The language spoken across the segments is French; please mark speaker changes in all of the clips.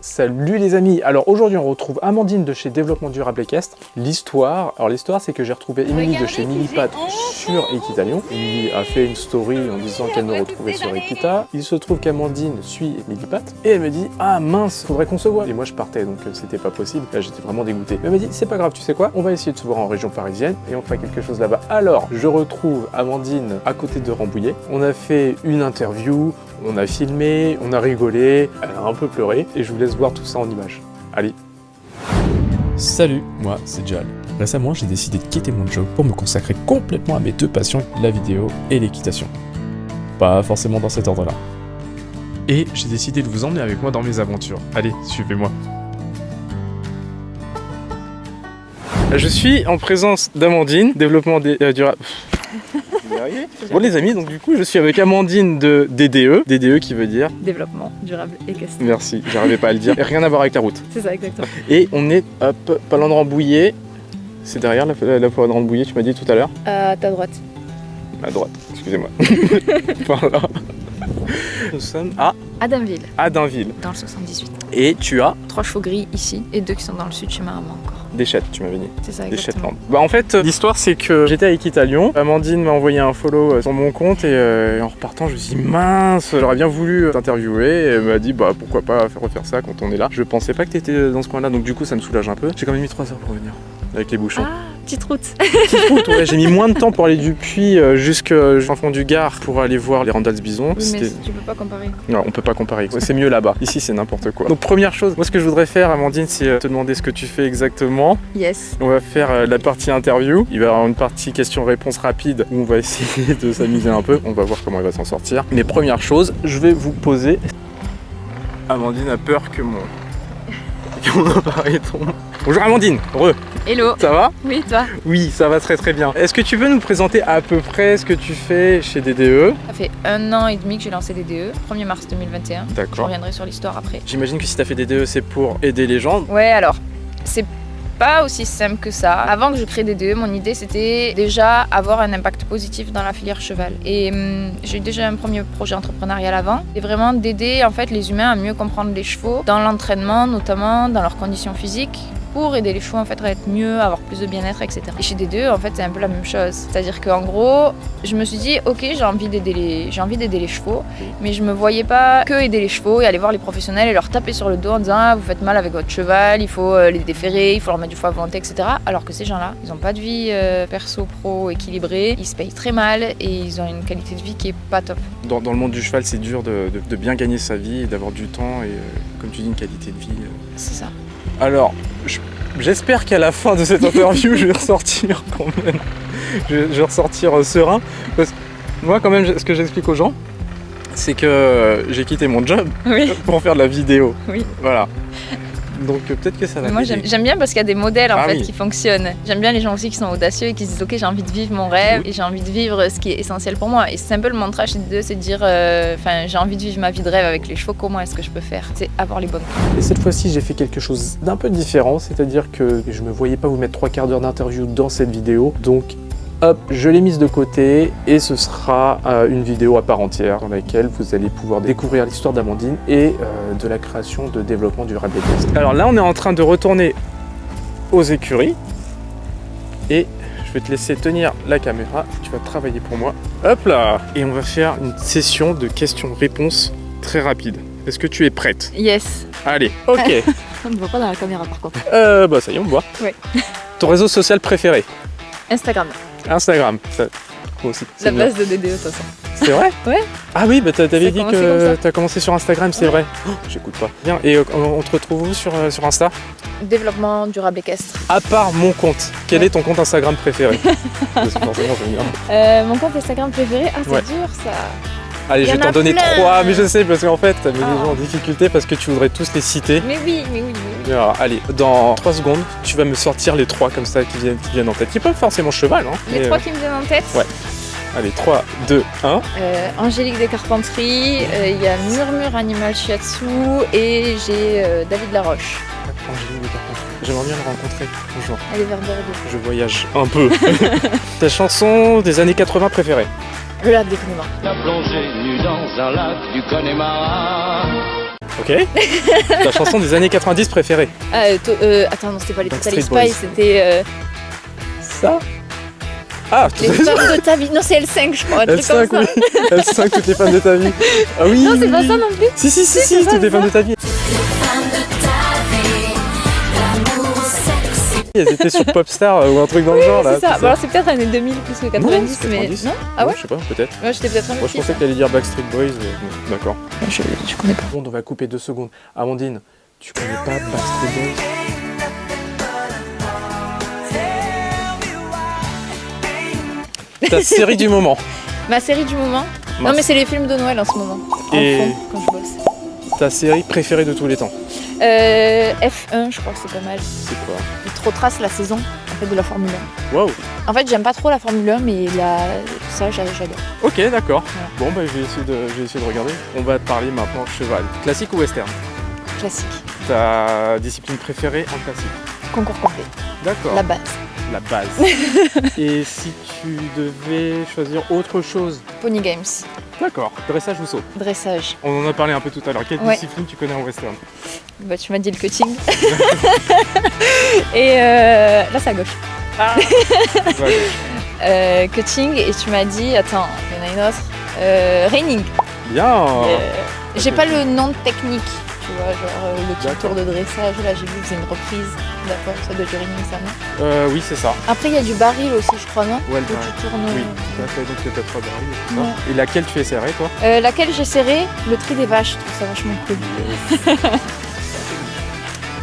Speaker 1: Salut les amis. Alors aujourd'hui on retrouve Amandine de chez Développement Durable Équestre. L'histoire c'est que j'ai retrouvé Émilie de chez Millipat sur Equitalion. Émilie a fait une story en disant qu'elle me retrouvait sur Equita. Il se trouve qu'Amandine suit Millipat et elle me dit ah mince, faudrait qu'on se voit. Et moi je partais donc c'était pas possible. Là j'étais vraiment dégoûté. Mais elle m'a dit c'est pas grave, tu sais quoi, on va essayer de se voir en région parisienne et on fera quelque chose là-bas. Alors je retrouve Amandine à côté de Rambouillet. On a fait une interview. On a filmé, on a rigolé, elle a un peu pleuré et je vous laisse voir tout ça en images. Allez. Salut, moi c'est Jal. Récemment j'ai décidé de quitter mon job pour me consacrer complètement à mes deux passions, la vidéo et l'équitation. Pas forcément dans cet ordre-là. Et j'ai décidé de vous emmener avec moi dans mes aventures. Allez, suivez-moi. Je suis en présence d'Amandine, développement durable. Bon les amis, donc du coup je suis avec Amandine de DDE. DDE qui veut dire
Speaker 2: Développement Durable Équestre.
Speaker 1: Merci, j'arrivais pas à le dire. Et rien à voir avec la route.
Speaker 2: C'est ça exactement.
Speaker 1: Et on est pas loin de Rambouillet. C'est derrière la forêt de Rambouillet, tu m'as dit tout à l'heure.
Speaker 2: À ta droite.
Speaker 1: À droite, excusez-moi. Voilà. Nous sommes à
Speaker 2: Dainville.
Speaker 1: À Dainville.
Speaker 2: Dans le 78.
Speaker 1: Et tu as
Speaker 2: 3 chevaux gris ici et 2 qui sont dans le sud chez ma maman encore.
Speaker 1: des chètes, tu m'avais dit.
Speaker 2: C'est ça
Speaker 1: Des
Speaker 2: exactement.
Speaker 1: Shetland. Bah en fait, l'histoire c'est que j'étais à Equitalion. Amandine m'a envoyé un follow sur mon compte et en repartant je me suis dit mince, j'aurais bien voulu t'interviewer. Et elle m'a dit bah pourquoi pas refaire ça quand on est là. Je pensais pas que t'étais dans ce coin là donc du coup ça me soulage un peu. J'ai quand même mis 3 heures pour venir avec les bouchons.
Speaker 2: Ah, petite route.
Speaker 1: Petite route, ouais, j'ai mis moins de temps pour aller du puits jusqu'en fond du Gard pour aller voir les Randals Bison.
Speaker 2: Oui, mais tu peux pas comparer.
Speaker 1: Non, on peut pas comparer. Ouais, c'est mieux là-bas. Ici, c'est n'importe quoi. Donc, première chose, moi, ce que je voudrais faire, Amandine, c'est te demander ce que tu fais exactement.
Speaker 2: Yes.
Speaker 1: On va faire la partie interview. Il va y avoir une partie questions-réponses rapides où on va essayer de s'amuser un peu. On va voir comment elle va s'en sortir. Mais première chose, je vais vous poser. Amandine a peur que mon appareil tombe. Bonjour Amandine,
Speaker 2: Hello.
Speaker 1: Ça va?
Speaker 2: Oui, toi?
Speaker 1: Oui, ça va très très bien. Est-ce que tu veux nous présenter à peu près ce que tu fais chez DDE?
Speaker 2: Ça fait 1 an et demi que j'ai lancé DDE, 1er mars 2021. Je
Speaker 1: D'accord.
Speaker 2: reviendrai sur l'histoire après.
Speaker 1: J'imagine que si tu as fait DDE, c'est pour aider les gens.
Speaker 2: Ouais, alors, c'est pas aussi simple que ça. Avant que je crée DDE, mon idée c'était déjà avoir un impact positif dans la filière cheval. Et j'ai eu déjà un premier projet entrepreneurial avant. C'est vraiment d'aider en fait les humains à mieux comprendre les chevaux dans l'entraînement, notamment dans leurs conditions physiques, pour aider les chevaux en fait à être mieux, à avoir plus de bien-être, etc. Et chez DDE, en fait, c'est un peu la même chose. C'est-à-dire qu'en gros, je me suis dit, ok, j'ai envie d'aider les chevaux, mais je me voyais pas que aider les chevaux et aller voir les professionnels et leur taper sur le dos en disant, ah, vous faites mal avec votre cheval, il faut les déférer, il faut leur mettre du foie à volonté, etc. Alors que ces gens-là, ils ont pas de vie perso-pro équilibrée, ils se payent très mal et ils ont une qualité de vie qui est pas top.
Speaker 1: Dans le monde du cheval, c'est dur de bien gagner sa vie et d'avoir du temps et, comme tu dis, une qualité de vie.
Speaker 2: C'est ça.
Speaker 1: Alors, j'espère qu'à la fin de cette interview, je vais ressortir quand même. Je vais ressortir serein. Parce que moi, quand même, ce que j'explique aux gens, c'est que j'ai quitté mon job pour faire de la vidéo.
Speaker 2: Oui.
Speaker 1: Voilà. Donc peut-être que ça va.
Speaker 2: Mais moi j'aime bien parce qu'il y a des modèles en fait
Speaker 1: oui.
Speaker 2: qui fonctionnent. J'aime bien les gens aussi qui sont audacieux et qui se disent ok j'ai envie de vivre mon rêve et j'ai envie de vivre ce qui est essentiel pour moi. Et c'est un peu le mantra chez DDE, c'est de dire j'ai envie de vivre ma vie de rêve avec les chevaux, comment est-ce que je peux faire? C'est avoir les bonnes clés.
Speaker 1: Et cette fois-ci j'ai fait quelque chose d'un peu différent, c'est-à-dire que je me voyais pas vous mettre 3 quarts d'heure d'interview dans cette vidéo. Donc hop, je l'ai mise de côté et ce sera une vidéo à part entière dans laquelle vous allez pouvoir découvrir l'histoire d'Amandine et de la création de Développement Durable Équestre. Alors là, on est en train de retourner aux écuries et je vais te laisser tenir la caméra. Tu vas travailler pour moi. Hop là! Et on va faire une session de questions-réponses très rapide. Est-ce que tu es prête?
Speaker 2: Yes.
Speaker 1: Allez, ok.
Speaker 2: On ne voit pas dans la caméra par contre.
Speaker 1: Bah ça y est, on me voit.
Speaker 2: Oui.
Speaker 1: Ton réseau social préféré?
Speaker 2: Instagram.
Speaker 1: Instagram. Ça, moi aussi.
Speaker 2: La base de DDE de toute façon.
Speaker 1: C'est vrai?
Speaker 2: Ouais.
Speaker 1: Ah oui, bah t'avais dit que
Speaker 2: ça.
Speaker 1: t'as commencé sur Instagram, c'est vrai. Oh, j'écoute pas. Bien, et on te retrouve où sur Insta?
Speaker 2: Développement Durable Équestre.
Speaker 1: À part mon compte, quel est ton compte Instagram préféré? Parce que forcément, j'aime bien.
Speaker 2: Mon compte Instagram préféré, c'est dur ça.
Speaker 1: Allez, je vais t'en donner 3, mais je sais, parce qu'en fait, t'as mis les gens en difficulté parce que tu voudrais tous les citer.
Speaker 2: Mais oui.
Speaker 1: Alors, allez, dans 3 secondes, tu vas me sortir les 3 comme ça qui viennent en tête. Qui peuvent forcément cheval, hein.
Speaker 2: Les 3 qui me viennent en tête?
Speaker 1: Ouais. Allez, 3, 2, 1.
Speaker 2: Angélique des Carpenteries, il y a Murmure Animal Shiatsu et j'ai David Laroche.
Speaker 1: Angélique des Carpenteries. J'aimerais bien le rencontrer un jour.
Speaker 2: Elle est vers Bordeaux.
Speaker 1: Je voyage un peu. Ta chanson des années 80 préférée?
Speaker 2: Le lac des Connemara.
Speaker 3: La plongée nue dans un lac du Connemara.
Speaker 1: Ok. Ta chanson des années 90 préférée?
Speaker 2: Attends, non, c'était pas les Totally
Speaker 1: Backstreet Boys.
Speaker 2: Spies, c'était
Speaker 1: Ça? Ah,
Speaker 2: les femmes de ta vie. Non, c'est L5, je crois, un truc
Speaker 1: L5,
Speaker 2: comme ça.
Speaker 1: oui. L5, toutes les femmes de ta vie. Ah oui.
Speaker 2: Non, c'est
Speaker 1: oui,
Speaker 2: pas
Speaker 1: oui.
Speaker 2: ça non plus.
Speaker 1: Si,
Speaker 2: c'est
Speaker 1: toutes les
Speaker 2: ça.
Speaker 1: femmes de ta vie. Elles étaient sur Popstar ou un truc dans le genre là.
Speaker 2: C'est ça.
Speaker 1: tout
Speaker 2: Bon, alors c'est peut-être années 2000 plus que 90,
Speaker 1: c'est
Speaker 2: mais
Speaker 1: 90.
Speaker 2: non. Ah ouais.
Speaker 1: Je sais pas, peut-être.
Speaker 2: Moi, j'étais peut-être un
Speaker 1: Moi, je pensais que t'allais dire Backstreet Boys. Bon, d'accord.
Speaker 2: Je connais pas.
Speaker 1: Bon, on va couper 2 secondes. Amandine, tu connais pas Backstreet Boys? Ta série du moment.
Speaker 2: Ma série du moment. Non,
Speaker 1: Mince.
Speaker 2: mais c'est les films de Noël en ce moment. En
Speaker 1: Et-
Speaker 2: fond, quand je bosse.
Speaker 1: Ta série préférée de tous les temps?
Speaker 2: F1, je crois que c'est pas mal.
Speaker 1: C'est quoi?
Speaker 2: Il te retrace la saison en fait, de la Formule 1.
Speaker 1: Waouh.
Speaker 2: En fait, j'aime pas trop la Formule 1, mais ça, j'adore.
Speaker 1: Ok, d'accord.
Speaker 2: Voilà.
Speaker 1: Bon, bah, je vais essayer de regarder. On va te parler maintenant cheval. Classique ou western?
Speaker 2: Classique.
Speaker 1: Ta discipline préférée en classique?
Speaker 2: Concours complet.
Speaker 1: D'accord.
Speaker 2: La base.
Speaker 1: La base. Et si tu devais choisir autre chose?
Speaker 2: Pony Games.
Speaker 1: D'accord. Dressage ou saut?
Speaker 2: Dressage.
Speaker 1: On en a parlé un peu tout à l'heure. Quelle
Speaker 2: Ouais.
Speaker 1: discipline tu connais en western?
Speaker 2: Bah, tu m'as dit le cutting. Et là, c'est à gauche.
Speaker 1: Ouais.
Speaker 2: Cutting, et tu m'as dit, attends, il y en a une autre. Reining.
Speaker 1: Bien.
Speaker 2: J'ai
Speaker 1: Ok.
Speaker 2: pas le nom technique, tu vois, genre le petit
Speaker 1: D'accord.
Speaker 2: tour de dressage. Là, j'ai vu que c'est une reprise. D'accord, ça doit durer une ça, non?
Speaker 1: Oui, c'est ça.
Speaker 2: Après, il y a du baril aussi, je crois, non?
Speaker 1: Ouais, le
Speaker 2: Où
Speaker 1: baril.
Speaker 2: tu tournes.
Speaker 1: Oui, tout à fait. Donc, t'as 3 barils et tout ça.
Speaker 2: Ouais.
Speaker 1: Et laquelle tu essaierais, toi?
Speaker 2: Laquelle j'ai serré? Le tri des vaches, je trouve ça vachement cool.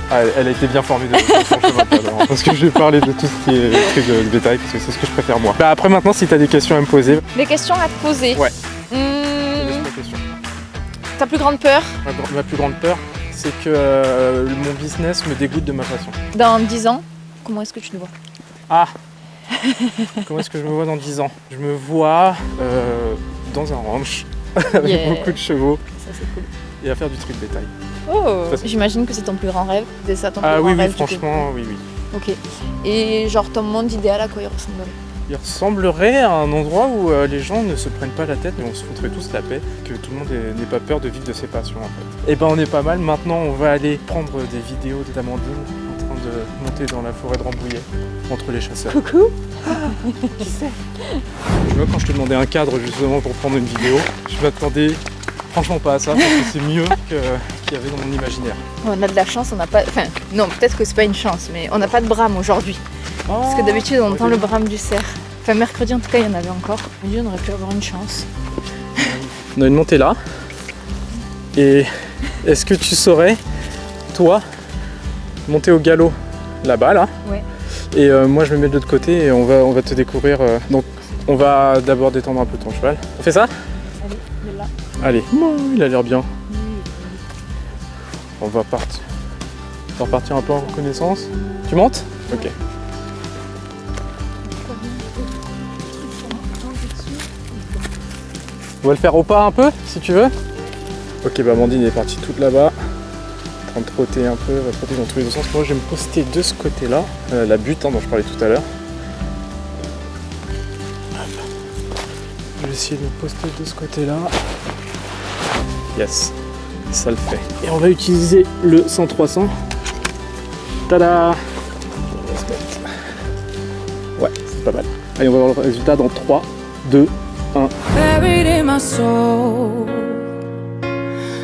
Speaker 1: Ah, elle a été bien formée de façon cheval, alors, parce que je vais parler de tout ce qui est truc de bétail, parce que c'est ce que je préfère moi. Bah après maintenant, si t'as des questions à me poser,
Speaker 2: Des questions à te poser.
Speaker 1: Ouais.
Speaker 2: Hmm,
Speaker 1: pose ta question.
Speaker 2: ta plus grande peur
Speaker 1: Ma plus grande peur, c'est que mon business me dégoûte de ma passion.
Speaker 2: dans 10 ans? Comment est-ce que tu le vois?
Speaker 1: Ah. Comment est-ce que je me vois dans 10 ans? Je me vois dans un ranch, avec
Speaker 2: Yeah.
Speaker 1: beaucoup de chevaux,
Speaker 2: Ça, c'est cool.
Speaker 1: et à faire du tri de bétail.
Speaker 2: Oh,
Speaker 1: Parce que-
Speaker 2: j'imagine que c'est ton plus grand rêve. C'est ça ton plus
Speaker 1: Ah
Speaker 2: grand
Speaker 1: oui, oui,
Speaker 2: rêve du coup.
Speaker 1: franchement, oui, oui.
Speaker 2: Ok. Et genre ton monde idéal, à quoi il ressemblerait?
Speaker 1: Il ressemblerait à un endroit où les gens ne se prennent pas la tête, mais on se foutrait tous la paix, que tout le monde n'ait pas peur de vivre de ses passions en fait. Et ben on est pas mal, maintenant on va aller prendre des vidéos d'Amandine en train de monter dans la forêt de Rambouillet, entre les chasseurs.
Speaker 2: Coucou.
Speaker 1: Qui c'est? Tu vois, quand je te demandais un cadre justement pour prendre une vidéo, je m'attendais franchement pas à ça, parce que c'est mieux qu'il y avait dans mon imaginaire.
Speaker 2: On a de la chance, on n'a pas. Enfin, non, peut-être que c'est pas une chance, mais on n'a pas de brame aujourd'hui. Parce que d'habitude, on entend le brame du cerf. Enfin, mercredi en tout cas, il y en avait encore. Aujourd'hui, on aurait pu avoir une chance.
Speaker 1: On a une montée là. Et est-ce que tu saurais, toi, monter au galop là-bas, là?
Speaker 2: Ouais.
Speaker 1: Et moi, je me mets de l'autre côté et on va te découvrir. Donc, on va d'abord détendre un peu ton cheval. On fait ça?
Speaker 2: Allez, de là.
Speaker 1: Allez. Oh, il a l'air bien. On va repartir un peu en reconnaissance. Tu montes? Ok. On va le faire au pas un peu, si tu veux. Ok, bah Amandine est partie toute là-bas. En train de trotter un peu, elle va trotter dans tous les deux sens. Moi, je vais me poster de ce côté-là. La butte dont je parlais tout à l'heure. Hop. Je vais essayer de me poster de ce côté-là. Yes, ça le fait. Et on va utiliser le 100-300. Tada! On va se mettre. Ouais, c'est pas mal. Allez, on va voir le résultat dans 3, 2, 1.
Speaker 3: Buried in my soul,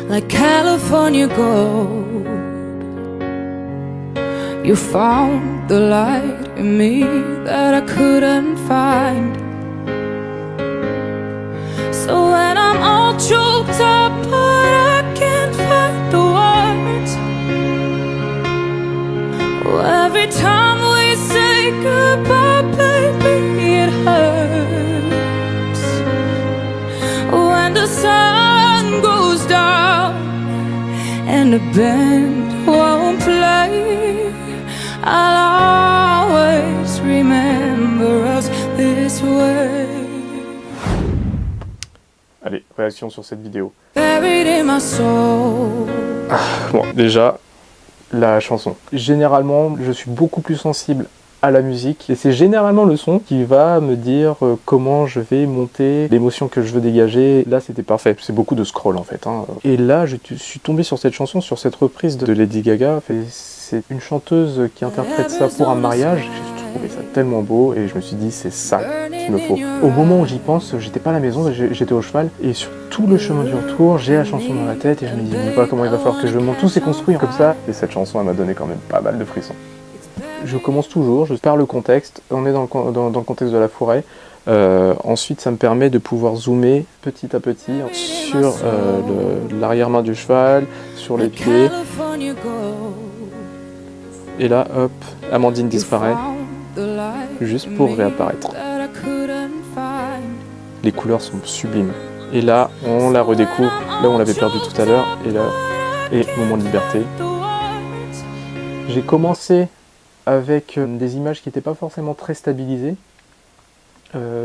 Speaker 3: like California gold. You found the light in me that I couldn't find. So when I'm all choked up, but I can't find the words. Oh, every time we say goodbye, baby, it hurts. When the sun goes down and the band won't play, I'll always remember us this way.
Speaker 1: Allez, réaction sur cette vidéo.
Speaker 3: Buried in my soul.
Speaker 1: Bon, déjà, la chanson. Généralement, je suis beaucoup plus sensible à la musique. Et c'est généralement le son qui va me dire comment je vais monter, l'émotion que je veux dégager. Là, c'était parfait. C'est beaucoup de scroll en fait. Et là, je suis tombé sur cette chanson, sur cette reprise de Lady Gaga. C'est une chanteuse qui interprète ça pour un mariage. J'ai trouvé ça tellement beau et je me suis dit, c'est ça qu'il me faut. Au moment où j'y pense, j'étais pas à la maison, j'étais au cheval. Et sur tout le chemin du retour, j'ai la chanson dans la tête et je me dis, voilà comment il va falloir que je monte. Tout s'est construit comme ça. Et cette chanson, elle m'a donné quand même pas mal de frissons. Je commence toujours, je pars le contexte, on est dans le contexte de la forêt. Ensuite, ça me permet de pouvoir zoomer petit à petit sur l'arrière-main du cheval, sur les pieds. Et là, hop, Amandine disparaît, juste pour réapparaître. Les couleurs sont sublimes. Et là, on la redécouvre, là où on l'avait perdue tout à l'heure, et moment de liberté. J'ai commencé avec des images qui n'étaient pas forcément très stabilisées.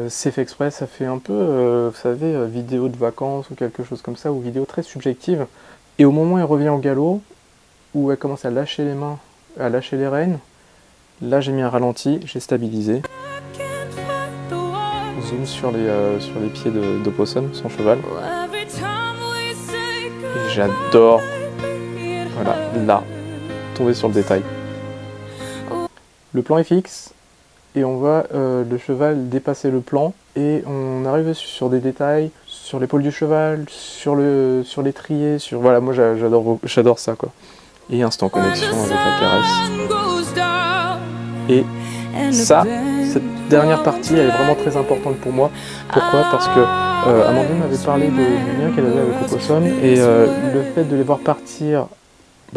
Speaker 1: C'est fait exprès, ça fait un peu, vous savez, vidéo de vacances ou quelque chose comme ça, ou vidéo très subjective. Et au moment où elle revient au galop, où elle commence à lâcher les mains, à lâcher les rênes, là j'ai mis un ralenti, j'ai stabilisé. Zoom sur les pieds d'Opossum, son cheval. Et j'adore, voilà, là, tomber sur le détail. Le plan est fixe. Et on voit le cheval dépasser le plan et on arrive sur des détails, sur l'épaule du cheval, sur l'étrier, voilà, moi j'adore ça quoi. Et instant connexion avec la caresse. Et ça, cette dernière partie, elle est vraiment très importante pour moi. Pourquoi ? Parce que Amandine m'avait parlé du lien qu'elle avait avec Opossum et le fait de les voir partir.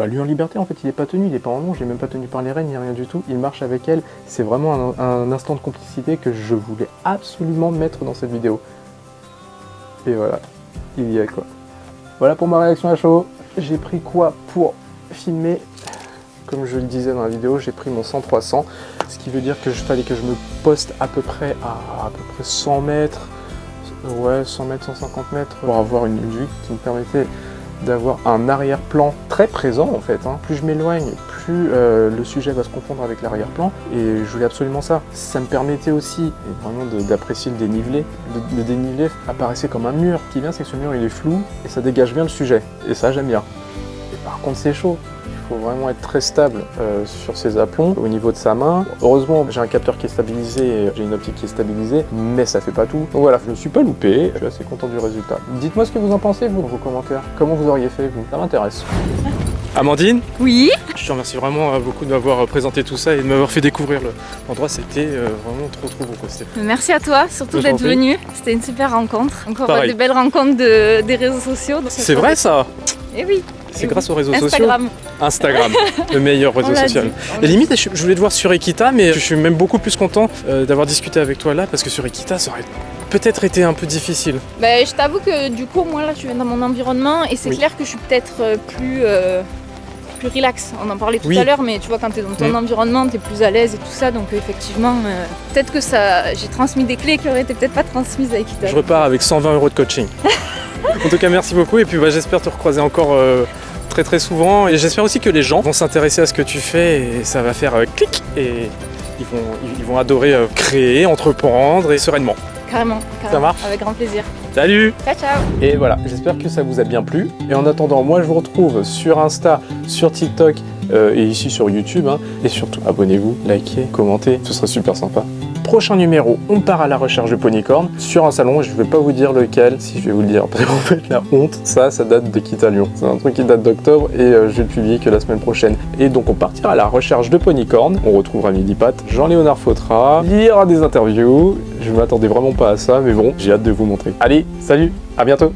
Speaker 1: Lui en liberté, en fait, il n'est pas tenu, il n'est pas en long, j'ai même pas tenu par les rênes, il n'y a rien du tout. Il marche avec elle, c'est vraiment un instant de complicité que je voulais absolument mettre dans cette vidéo. Et voilà, il y est quoi. Voilà pour ma réaction à chaud. J'ai pris quoi pour filmer ? Comme je le disais dans la vidéo, j'ai pris mon 100-300, ce qui veut dire que fallait que je me poste à peu près 100 mètres, ouais, 100 mètres, 150 mètres, pour avoir une vue qui me permettait d'avoir un arrière-plan très présent en fait. Plus je m'éloigne, plus le sujet va se confondre avec l'arrière-plan et je voulais absolument ça. Ça me permettait aussi vraiment d'apprécier le dénivelé. Le dénivelé apparaissait comme un mur. Ce qui est bien, c'est que ce mur il est flou et ça dégage bien le sujet. Et ça j'aime bien. Et par contre c'est chaud. Il faut vraiment être très stable sur ses aplombs au niveau de sa main. Heureusement, j'ai un capteur qui est stabilisé et j'ai une optique qui est stabilisée, mais ça fait pas tout. Donc voilà, je ne suis pas loupé, je suis assez content du résultat. Dites-moi ce que vous en pensez, vous, dans vos commentaires. Comment vous auriez fait, vous ? Ça m'intéresse. Amandine ?
Speaker 2: Oui.
Speaker 1: Je te remercie vraiment beaucoup de m'avoir présenté tout ça et de m'avoir fait découvrir l'endroit. C'était vraiment trop beau.
Speaker 2: Merci à toi, surtout d'être venu. C'était une super rencontre. Encore
Speaker 1: Pareil.
Speaker 2: des belles rencontres des réseaux sociaux.
Speaker 1: C'est vrai ça ?
Speaker 2: Eh oui.
Speaker 1: C'est grâce aux réseaux
Speaker 2: Instagram.
Speaker 1: sociaux. Instagram, le meilleur réseau social. Et limite, je voulais te voir sur Equita, mais je suis même beaucoup plus content d'avoir discuté avec toi là, parce que sur Equita, ça aurait peut-être été un peu difficile.
Speaker 2: Je t'avoue que du coup, moi là, je viens dans mon environnement et c'est clair que je suis peut-être plus relax. On en parlait tout à l'heure, mais tu vois, quand tu es dans ton environnement, tu es plus à l'aise et tout ça. Donc effectivement, peut-être que j'ai transmis des clés qui auraient été peut-être pas transmises à Equita.
Speaker 1: Je repars avec 120 € de coaching. En tout cas, merci beaucoup et puis j'espère te recroiser encore très souvent. Et j'espère aussi que les gens vont s'intéresser à ce que tu fais et ça va faire clic et ils vont adorer créer, entreprendre et sereinement.
Speaker 2: Carrément.
Speaker 1: Ça marche ?
Speaker 2: Avec grand plaisir.
Speaker 1: Salut !
Speaker 2: Ciao.
Speaker 1: Et voilà, j'espère que ça vous a bien plu. Et en attendant, moi je vous retrouve sur Insta, sur TikTok et ici sur YouTube. Et surtout, abonnez-vous, likez, commentez, ce serait super sympa. Prochain numéro, on part à la recherche de ponycorn sur un salon, je ne vais pas vous dire lequel, si je vais vous le dire, parce qu'en fait la honte, ça date d'Equita Lyon. C'est un truc qui date d'octobre et je vais le publier que la semaine prochaine. Et donc on partira à la recherche de ponycorn, on retrouvera Milipat, Jean-Léonard Fautra, il y aura des interviews, je m'attendais vraiment pas à ça, mais bon, j'ai hâte de vous montrer. Allez, salut, à bientôt.